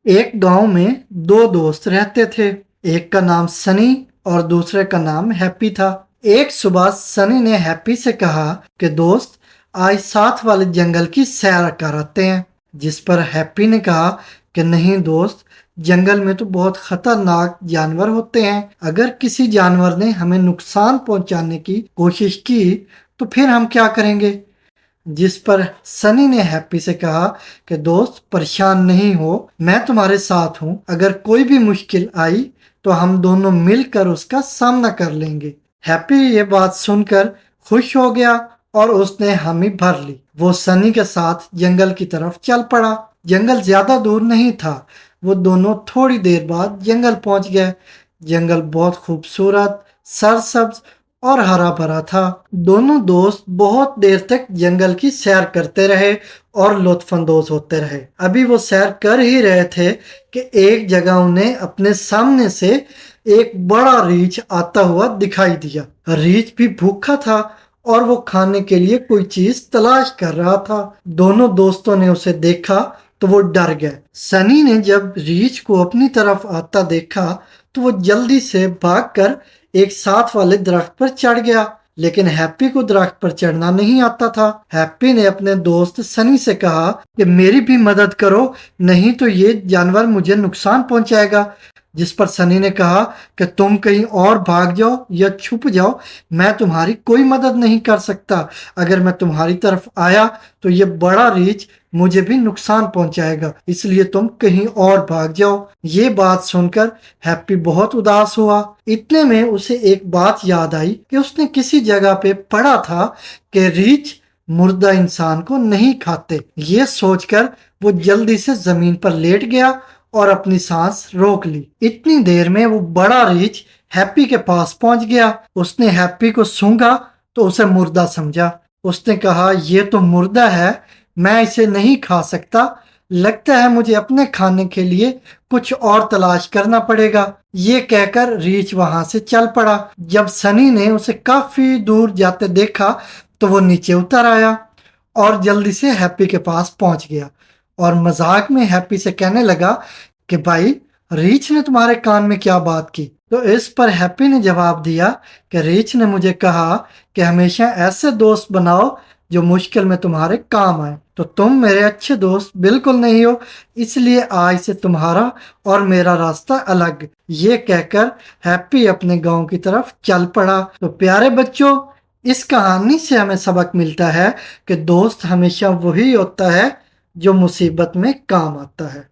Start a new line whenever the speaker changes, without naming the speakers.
एक गांव में दो दोस्त रहते थे। एक का नाम सनी और दूसरे का नाम हैप्पी था। एक सुबह सनी ने हैप्पी से कहा कि दोस्त, आज साथ वाले जंगल की सैर कर आते हैं। जिस पर हैप्पी ने कहा कि नहीं दोस्त, जंगल में तो बहुत खतरनाक जानवर होते हैं। अगर किसी जानवर ने हमें नुकसान पहुंचाने की कोशिश की तो फिर हम क्या करेंगे। जिस पर सनी ने हैप्पी से कहा कि दोस्त, परेशान नहीं हो, मैं तुम्हारे साथ हूँ। अगर कोई भी मुश्किल आई तो हम दोनों मिलकर उसका सामना कर लेंगे। हैप्पी ये बात सुनकर खुश हो गया और उसने हामी भर ली। वो सनी के साथ जंगल की तरफ चल पड़ा। जंगल ज्यादा दूर नहीं था। वो दोनों थोड़ी देर बाद जंगल पहुंच गए। जंगल बहुत खूबसूरत, सरसब्ज और हरा भरा था। दोनों दोस्त बहुत देर तक जंगल की सैर करते रहे और लुत्फानंदोज होते रहे। अभी वो सैर कर ही रहे थे कि एक जगह उन्हें अपने सामने से एक बड़ा रीछ आता हुआ दिखाई दिया। रीछ भी भूखा था और वो खाने के लिए कोई चीज तलाश कर रहा था। दोनों दोस्तों ने उसे देखा तो वो डर गए। सनी ने जब रीछ को अपनी तरफ आता देखा तो वो जल्दी से भागकर एक साथ वाले दरख्त पर चढ़ गया। लेकिन हैप्पी को दरख्त पर चढ़ना नहीं आता था। हैप्पी ने अपने दोस्त सनी से कहा कि मेरी भी मदद करो, नहीं तो ये जानवर मुझे नुकसान पहुंचाएगा। जिस पर सनी ने कहा कि तुम कहीं और भाग जाओ या छुप जाओ, मैं तुम्हारी कोई मदद नहीं कर सकता। अगर मैं तुम्हारी तरफ आया तो ये बड़ा रीछ मुझे भी नुकसान पहुंचाएगा, इसलिए तुम कहीं और भाग जाओ। ये बात सुनकर हैप्पी बहुत उदास हुआ। इतने में उसे एक बात याद आई कि उसने किसी जगह पे पढ़ा था कि रीछ मुर्दा इंसान को नहीं खाते। ये सोचकर वो जल्दी से जमीन पर लेट गया और अपनी सांस रोक ली। इतनी देर में वो बड़ा रीछ हैप्पी के पास पहुंच गया। उसने हैप्पी को सूंघा तो उसे मुर्दा समझा। उसने कहा, ये तो मुर्दा है, मैं इसे नहीं खा सकता। लगता है मुझे अपने खाने के लिए कुछ और तलाश करना पड़ेगा। ये कहकर रीछ वहां से चल पड़ा। जब सनी ने उसे काफी दूर जाते देखा तो वो नीचे उतर आया और जल्दी से हैप्पी के पास पहुंच गया और मजाक में हैप्पी से कहने लगा कि भाई, रीछ ने तुम्हारे कान में क्या बात की। तो इस पर हैप्पी ने जवाब दिया कि रीछ ने मुझे कहा कि हमेशा ऐसे दोस्त बनाओ जो मुश्किल में तुम्हारे काम आए। तो तुम मेरे अच्छे दोस्त बिल्कुल नहीं हो, इसलिए आज से तुम्हारा और मेरा रास्ता अलग। ये कहकर हैप्पी अपने गांव की तरफ चल पड़ा। तो प्यारे बच्चों, इस कहानी से हमें सबक मिलता है कि दोस्त हमेशा वही होता है जो मुसीबत में काम आता है।